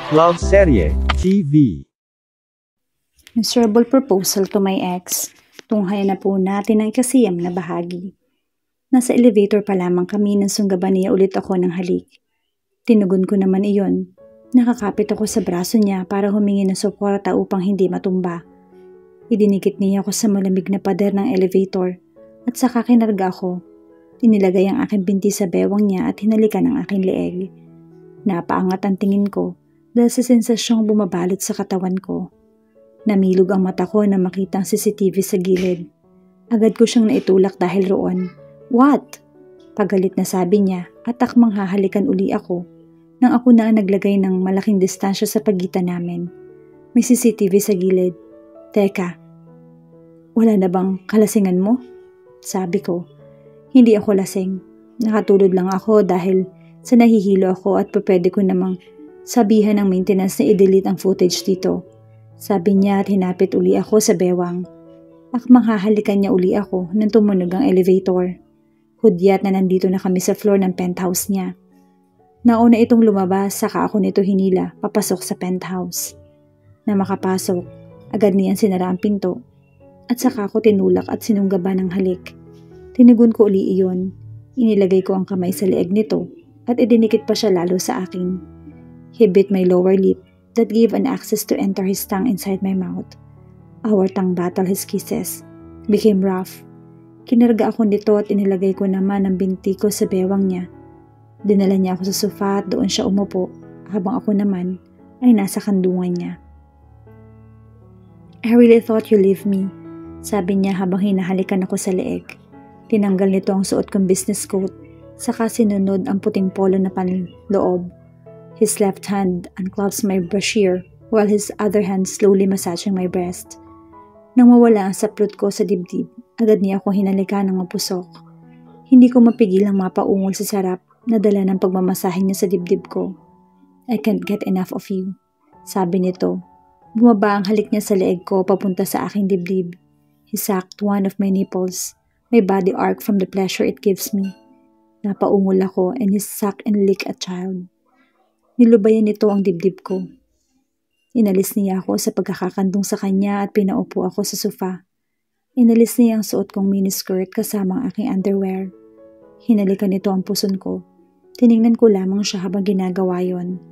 Love Serye TV. Miserable proposal to my ex. Tunghayan na po natin ang ikasiyam na bahagi. Nasa elevator pa lamang kami nang sunggaban niya ulit ako ng halik. Tinugon ko naman iyon. Nakakapit ako sa braso niya para humingi ng suporta upang hindi matumba. Idinikit niya ako sa malamig na pader ng elevator at saka kinarga ako. Inilagay ang aking binti sa bewang niya at hinalikan ang aking leeg. Napaangat ang tingin ko dahil sa sensasyong bumabalot sa katawan ko. Namilog ang mata ko na makita ang CCTV sa gilid. Agad ko siyang naitulak dahil roon. What? Pagalit na sabi niya at akmang hahalikan uli ako nang ako na ang naglagay ng malaking distansya sa pagitan namin. May CCTV sa gilid. Teka, wala na bang kalasingan mo? Sabi ko. Hindi ako lasing. Nakatulog lang ako dahil sa nahihilo ako at pwede ko namang sabihan ng maintenance na i-delete ang footage dito. Sabi niya at hinapit uli ako sa bewang. Akmang hahalikan niya uli ako nang tumunog ang elevator. Hudyat na nandito na kami sa floor ng penthouse niya. Nauna itong lumabas saka ako nito hinila papasok sa penthouse. Na makapasok, agad niyan sinara ang pinto at saka ako tinulak at sinunggaban ng halik. Tinugon ko uli iyon. Inilagay ko ang kamay sa leeg nito at idinikit pa siya lalo sa akin. He bit my lower lip that gave an access to enter his tongue inside my mouth. Our tongue battled his kisses. Became rough. Kinarga ako nito at inilagay ko naman ang binti ko sa bewang niya. Dinala niya ako sa sofa at doon siya umupo habang ako naman ay nasa kandungan niya. I really thought you leave me, sabi niya habang hinahalikan ako sa leeg. Tinanggal nito ang suot kong business coat, saka sinunod ang puting polo na panloob. His left hand unclasped my brasier while his other hand slowly massaging my breast. Nang mawala ang saplot ko sa dibdib, agad niya ako hinalikan ng mapusok. Hindi ko mapigilang mapaungol sa sarap na dala ng pagmamasahe niya sa dibdib ko. I can't get enough of you, sabi nito. Bumaba ang halik niya sa leeg ko papunta sa aking dibdib. He sucked one of my nipples, my body arc from the pleasure it gives me. Napaungol ako and he sucked and licked a child. Nilubayan nito ang dibdib ko. Inalis niya ako sa pagkakakandong sa kanya at pinaupo ako sa sofa. Inalis niya ang suot kong miniskirt kasama ang aking underwear. Hinalikan nito ang puson ko. Tiningnan ko lamang siya habang ginagawa yon.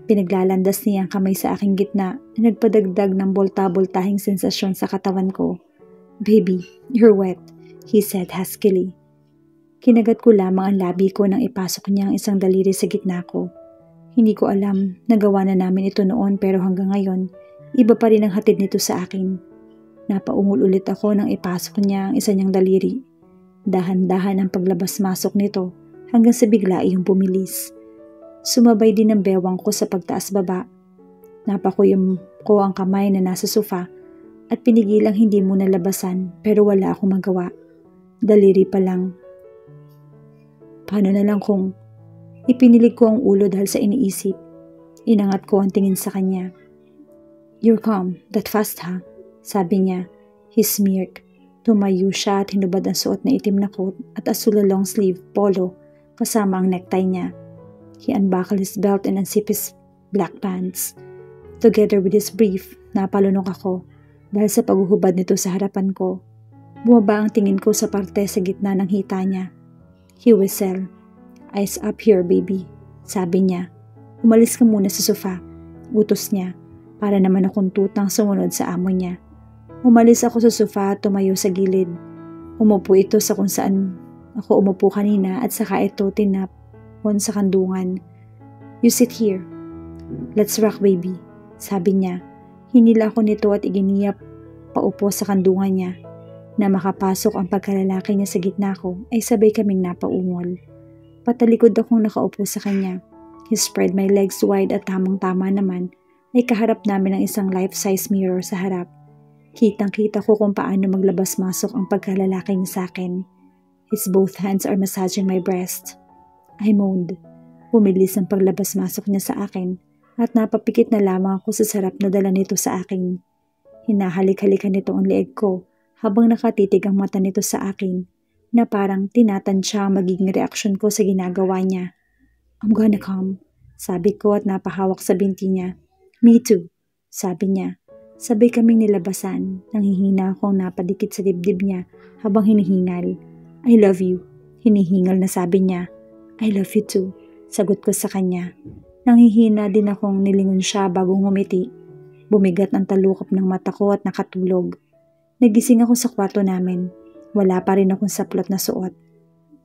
Pinaglalandas niya ang kamay sa aking gitna na nagpadagdag ng bolta-boltahing sensasyon sa katawan ko. Baby, you're wet, he said huskily. Kinagat ko lamang ang labi ko nang ipasok niya ang isang daliri sa gitna ko. Hindi ko alam, nagawa na namin ito noon pero hanggang ngayon, iba pa rin ang hatid nito sa akin. Napaungol ulit ako nang ipasok niya ang isa niyang daliri. Dahan-dahan ang paglabas-masok nito hanggang sa bigla iyong bumilis. Sumabay din ang bewang ko sa pagtaas-baba. Napakuyom ko ang kamay na nasa sofa at pinigilang hindi muna labasan pero wala akong magawa. Daliri pa lang. Paano na lang kung ipinilig ko ang ulo dahil sa iniisip. Inangat ko ang tingin sa kanya. You're calm, that fast ha? Sabi niya. He smirked. Tumayo siya at hinubad ang suot na itim na coat at asul na long sleeve polo kasama ang necktie niya. He unbuckled his belt and unzipped his black pants. Together with his brief, napalunok ako dahil sa paghuhubad nito sa harapan ko. Bumaba ang tingin ko sa parte sa gitna ng hita niya. He whistled. Eyes up here, baby, sabi niya. Umalis ka muna sa sofa. Utos niya, para naman akong tutang sumunod sa amo niya. Umalis ako sa sofa at tumayo sa gilid. Umupo ito sa kung saan ako umupo kanina at saka ito tinapon sa kandungan. You sit here. Let's rock, baby, sabi niya. Hinila ako nito at iginiyap paupo sa kandungan niya. Na makapasok ang pagkalalaki niya sa gitna ko ay sabay kaming napaungol. Patalikod akong nakaupo sa kanya. He spread my legs wide at tamang-tama naman ay kaharap namin ang isang life-size mirror sa harap. Kitang-kita ko kung paano maglabas-masok ang pagkalalaki niya sa akin. His both hands are massaging my breast. I moaned. Bumilis ang paglabas-masok niya sa akin at napapikit na lamang ako sa sarap na dala nito sa akin. Hinahalik-halikan nito ang leeg ko habang nakatitig ang mata nito sa akin na parang tinatansya ang magiging reaksyon ko sa ginagawa niya. I'm gonna come, Sabi ko at napahawak sa binti niya. Me too, sabi niya. Sabay kaming nilabasan. Nanghihina akong napadikit sa dibdib niya habang hinihingal. I love you, hinihingal na sabi niya. I love you too, sagot ko sa kanya. Nanghihina din akong nilingon siya bago ngumiti. Bumigat ang talukap ng mata ko at nakatulog. Nagising ako sa kwarto namin. Wala pa rin akong saplot na suot.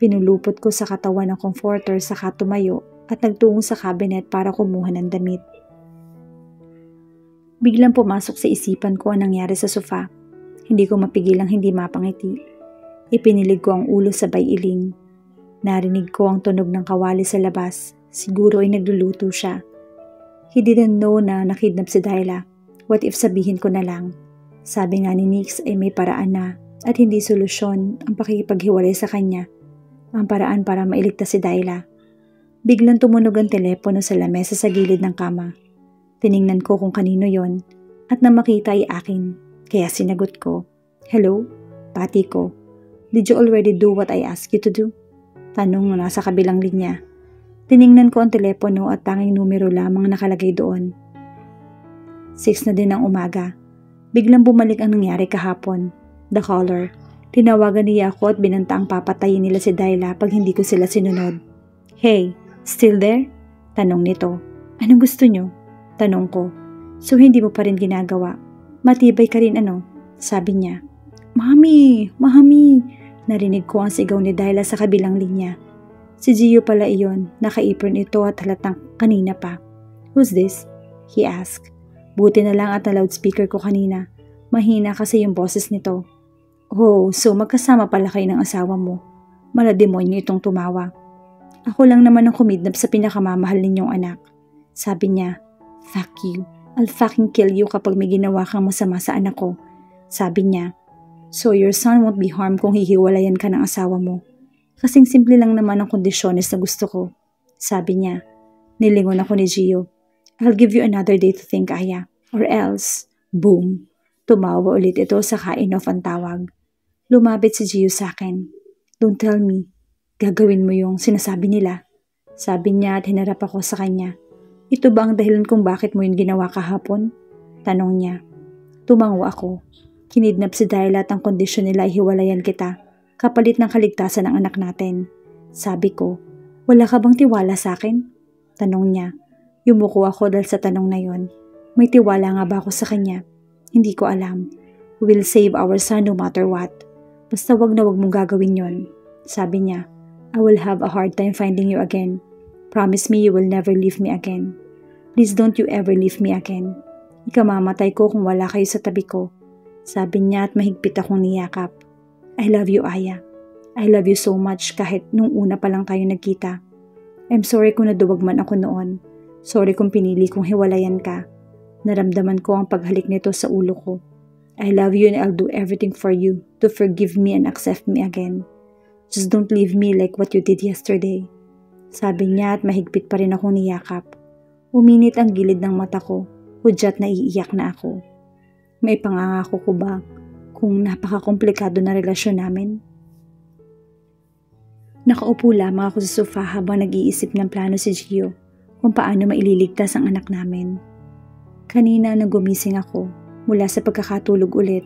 Pinulupot ko sa katawan ng comforter saka tumayo at nagtungo sa cabinet para kumuha ng damit. Biglang pumasok sa isipan ko ang nangyari sa sofa. Hindi ko mapigilang hindi mapangiti. Ipinilig ko ang ulo sabay iling. Narinig ko ang tunog ng kawali sa labas. Siguro ay nagluluto siya. He didn't know na nakidnap si Dayla. What if sabihin ko na lang? Sabi nga ni Nix ay may paraan na at hindi solusyon ang pakikipaghiwalay sa kanya. Ang paraan para mailigtas si Dayla. Biglang tumunog ang telepono sa lamesa sa gilid ng kama. Tiningnan ko kung kanino yon at na makita ay akin. Kaya sinagot ko, "Hello?" Pati ko. "Did you already do what I asked you to do?" Tanong na nasa kabilang linya. Tiningnan ko ang telepono at tanging numero lamang nakalagay doon. 6 na din ng umaga. Biglang bumalik ang nangyari kahapon. The caller. Tinawagan niya ako at binanta ang papatayin nila si Dayla pag hindi ko sila sinunod. "Hey, still there?" Tanong nito. "Anong gusto nyo?" Tanong ko. "So hindi mo pa rin ginagawa? Matibay ka rin ano?" Sabi niya. Mami! Mami! Narinig ko ang sigaw ni Dayla sa kabilang linya. Si Gio pala iyon. Naka-apron ito at halatang kanina pa. "Who's this?" He asked. Buti na lang at na loudspeaker ko kanina. Mahina kasi yung boses nito. "Oh, so magkasama pala kayo ng asawa mo." Malademonyo itong tumawa. "Ako lang naman ang kumidnap sa pinakamamahal ninyong anak." Sabi niya. "Fuck you. I'll fucking kill you kapag may ginawa kang masama sa anak ko." Sabi niya. "So your son won't be harmed kung hihiwalayan ka ng asawa mo." "Kasing simple lang naman ang kondisyones na gusto ko." Sabi niya. Nilingon ako ni Gio. "I'll give you another day to think, Aya. Or else." Boom. Tumawa ulit ito sa kain-off ang tawag. Lumapit si Gio sa akin. "Don't tell me. Gagawin mo yung sinasabi nila." Sabi niya at hinarap ako sa kanya. "Ito ba ang dahilan kung bakit mo yun ginawa kahapon?" Tanong niya. Tumango ako. Kinidnap si Dayla at ang kondisyon nila ay hiwalayan kita, kapalit ng kaligtasan ng anak natin. Sabi ko, "Wala ka bang tiwala sa akin?" Tanong niya. Yumuko ako dahil sa tanong na yon. May tiwala nga ba ako sa kanya? Hindi ko alam. "We'll save our son no matter what. Basta wag na wag mong gagawin yon." Sabi niya. "I will have a hard time finding you again. Promise me you will never leave me again. Please don't you ever leave me again. Ikamamatay ko kung wala kayo sa tabi ko." Sabi niya at mahigpit akong niyakap. "I love you, Aya. I love you so much kahit nung una pa lang tayo nagkita. I'm sorry kung naduwag man ako noon. Sorry kung pinili kong hiwalayan ka. Naramdaman ko ang paghalik nito sa ulo ko. I love you and I'll do everything for you to forgive me and accept me again. Just don't leave me like what you did yesterday." Sabi niya at mahigpit pa rin akong niyakap. Uminit ang gilid ng mata ko, hudyat na iiyak na ako. May pangangako ko ba kung napakakomplikado na relasyon namin? Nakaupo lamang ako sa sofa habang nag-iisip ng plano si Gio kung paano maililigtas ang anak namin. Kanina nang gumising ako mula sa pagkakatulog ulit,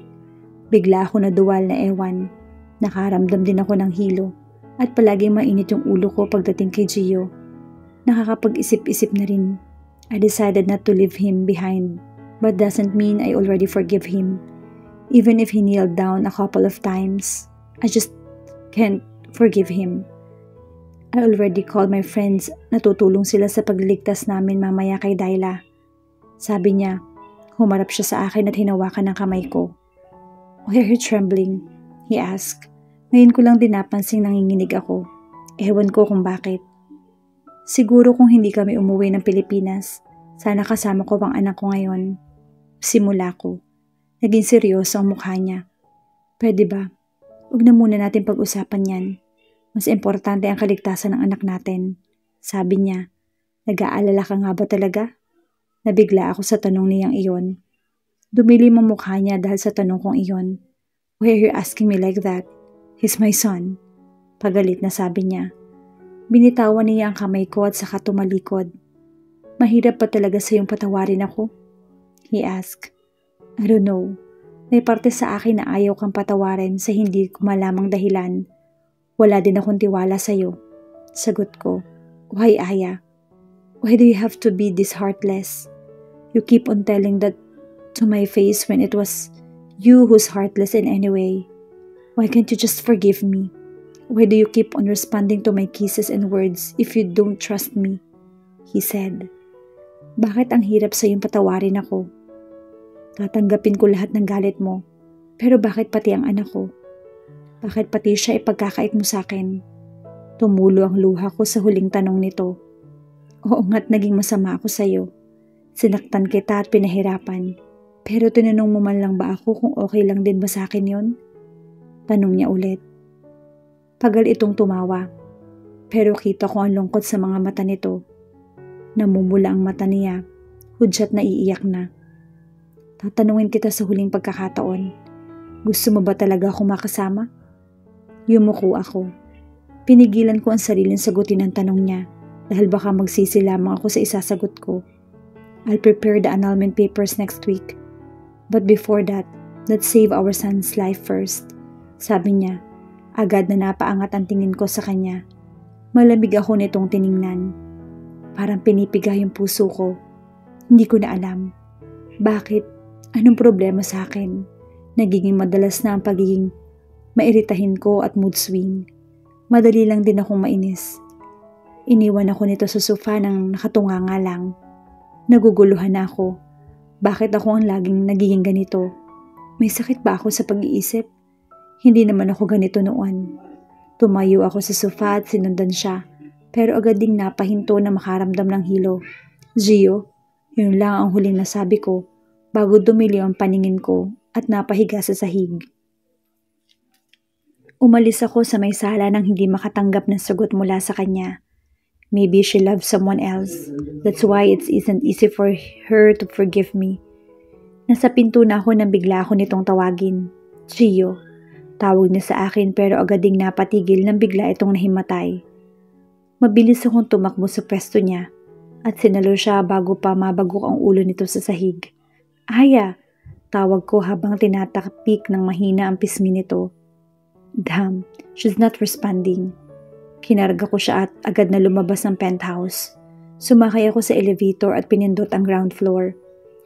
bigla ako naduwal na ewan. Nakaramdam din ako ng hilo at palaging mainit yung ulo ko pagdating kay Gio. Nakakapag-isip-isip na rin. I decided not to leave him behind, but doesn't mean I already forgive him. Even if he kneeled down a couple of times, I just can't forgive him. I already called my friends na tutulong sila sa pagliligtas namin mamaya kay Dayla. Sabi niya, humarap siya sa akin at hinawakan ng kamay ko. "Why are you trembling?" He asked. Ngayon ko lang din napansing nanginginig ako. Ewan ko kung bakit. Siguro kung hindi kami umuwi ng Pilipinas, sana kasama ko ang anak ko ngayon. Simula ko. Naging seryoso ang mukha niya. "Pwede ba? Huwag na muna natin pag-usapan yan. Mas importante ang kaligtasan ng anak natin." Sabi niya. "Nag-aalala ka nga ba talaga?" Nabigla ako sa tanong niyang iyon. Dumilim ang mukha niya dahil sa tanong kong iyon. "Why are you asking me like that? He's my son." Pagalit na sabi niya. Binitawan niya ang kamay ko at saka tumalikod. Mahirap pa talaga sa'yong patawarin ako? He asked. I don't know. May parte sa akin na ayaw kang patawarin sa hindi ko malamang dahilan. Wala din akong tiwala sa'yo. Sagot ko. Why, Aya? Why do you have to be this heartless? You keep on telling that to my face when it was you who's heartless in any way. Why can't you just forgive me? Why do you keep on responding to my kisses and words if you don't trust me? He said. Bakit ang hirap sa'yong patawarin ako? Tatanggapin ko lahat ng galit mo. Pero bakit pati ang anak ko? Bakit pati siya ipagkakait mo sa akin? Tumulo ang luha ko sa huling tanong nito. Oo nga't naging masama ako sa'yo. Sinaktan kita at pinahirapan. Pero tinanong mo man lang ba ako kung okay lang din ba sa akin yon? Tanong niya ulit. Pagal itong tumawa. Pero kita ko ang lungkot sa mga mata nito. Namumula ang mata niya. Hudyat na iiyak na. Tatanungin kita sa huling pagkakataon. Gusto mo ba talaga ako makasama? Yumuko ako. Pinigilan ko ang sariling sagutin ang tanong niya dahil baka magsisi lamang ako sa isasagot ko. I'll prepare the annulment papers next week. But before that, let's save our son's life first. Sabi niya. Agad na napaangat ang tingin ko sa kanya. Malamig ako nitong tiningnan. Parang pinipiga yung puso ko. Hindi ko na alam. Bakit? Anong problema sa akin? Nagiging madalas na ang pagiging mairitahin ko at mood swing. Madali lang din akong mainis. Iniwan ako nito sa sofa nang nakatunganga lang. Naguguluhan na ako. Bakit ako ang laging nagiging ganito? May sakit ba ako sa pag-iisip? Hindi naman ako ganito noon. Tumayo ako sa sofa at sinundan siya. Pero agad ding napahinto na makaramdam ng hilo. Gio, yun lang ang huling nasabi ko bago dumiliw ang paningin ko at napahiga sa sahig. Umalis ako sa may sala nang hindi makatanggap ng sagot mula sa kanya. Maybe she loves someone else. That's why it isn't easy for her to forgive me. Nasa pinto na ako nang bigla ako nitong tawagin. Gio. Tawag niya sa akin pero agad ding napatigil nang bigla itong nahimatay. Mabilis akong tumakbo sa pwesto niya at sinalo siya bago pa mabagok ang ulo nito sa sahig. Aya! Tawag ko habang tinatakpik ng mahina ang pisngi nito. Damn, she's not responding. Kinarga ko siya at agad na lumabas ng penthouse. Sumakay ako sa elevator at pinindot ang ground floor.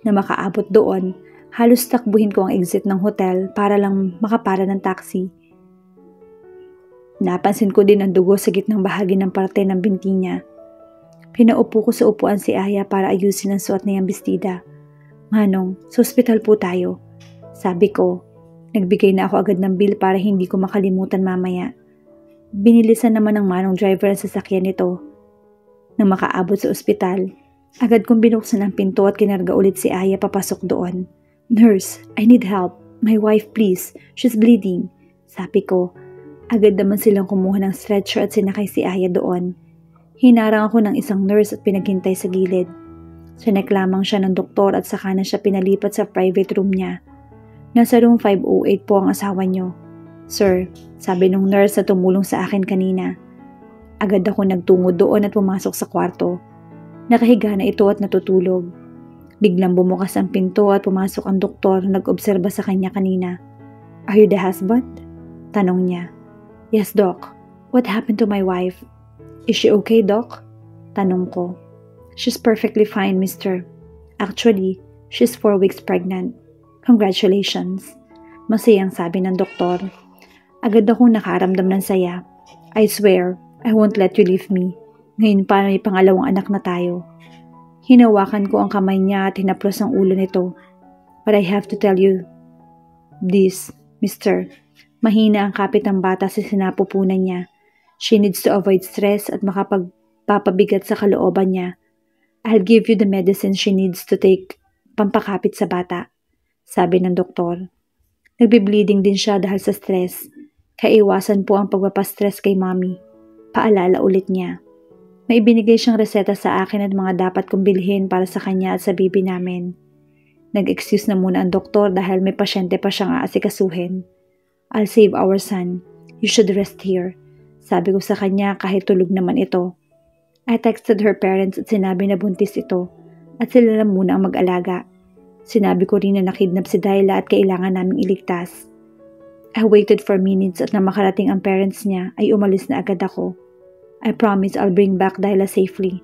Na makaabot doon, halos takbuhin ko ang exit ng hotel para lang makapara ng taxi. Napansin ko din ang dugo sa gitnang bahagi ng parte ng binti niya. Pinaupo ko sa upuan si Aya para ayusin ang suot niyang bestida. Manong, sa ospital po tayo. Sabi ko, nagbigay na ako agad ng bill para hindi ko makalimutan mamaya. Binilisan naman ng manong driver ang sasakyan nito. Nang makaabot sa ospital, agad kong binuksan ang pinto at kinarga ulit si Aya papasok doon. Nurse, I need help. My wife please, she's bleeding. Sabi ko. Agad naman silang kumuha ng stretcher at sinakay si Aya doon. Hinarang ako ng isang nurse at pinaghintay sa gilid. Sinek lamang siya ng doktor at saka na siya pinalipat sa private room niya. Nasa room 508 po ang asawa niyo. Sir, sabi nung nurse na tumulong sa akin kanina. Agad ako nagtungo doon at pumasok sa kwarto. Nakahiga na ito at natutulog. Biglang bumukas ang pinto at pumasok ang doktor na nag-obserba sa kanya kanina. Are you the husband? Tanong niya. Yes, Doc. What happened to my wife? Is she okay, Doc? Tanong ko. She's perfectly fine, mister. Actually, she's 4 weeks pregnant. Congratulations. Masayang sabi ng doktor. Agad akong nakaramdam ng saya. I swear, I won't let you leave me. Ngayon pa may pangalawang anak na tayo. Hinawakan ko ang kamay niya at hinaplos ang ulo nito. But I have to tell you this, mister. Mahina ang kapit ng bata sa sinapupunan niya. She needs to avoid stress at makapagpapabigat sa kalooban niya. I'll give you the medicine she needs to take pampakapit sa bata, sabi ng doktor. Nagbe-bleeding din siya dahil sa stress. Kaiwasan po ang pagpapastress kay mommy. Paalala ulit niya. May ibinigay siyang reseta sa akin at mga dapat kong bilhin para sa kanya at sa baby namin. Nag-excuse na muna ang doktor dahil may pasyente pa siyang aasikasuhin. I'll save our son. You should rest here. Sabi ko sa kanya kahit tulog naman ito. I texted her parents at sinabi na buntis ito at sila lang muna ang mag-alaga. Sinabi ko rin na nakidnap si Dayla at kailangan naming iligtas. I waited for minutes at nang makarating ang parents niya ay umalis na agad ako. I promise I'll bring back Dayla safely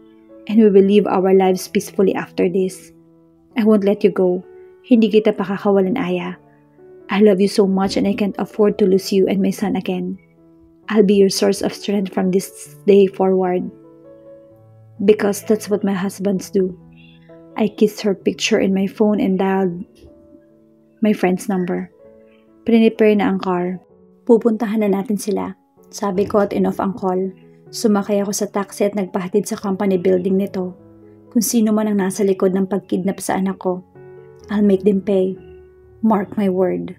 and we will live our lives peacefully after this. I won't let you go. Hindi kita pakakawalan, Aya. I love you so much and I can't afford to lose you and my son again. I'll be your source of strength from this day forward. Because that's what my husbands do. I kissed her picture in my phone and dialed my friend's number. Prepare na ang car. Pupuntahan na natin sila. Sabi ko at inoff ang call. Sumakay ako sa taxi at nagpahatid sa company building nito. Kung sino man ang nasa likod ng pagkidnap sa anak ko, I'll make them pay. Mark my word.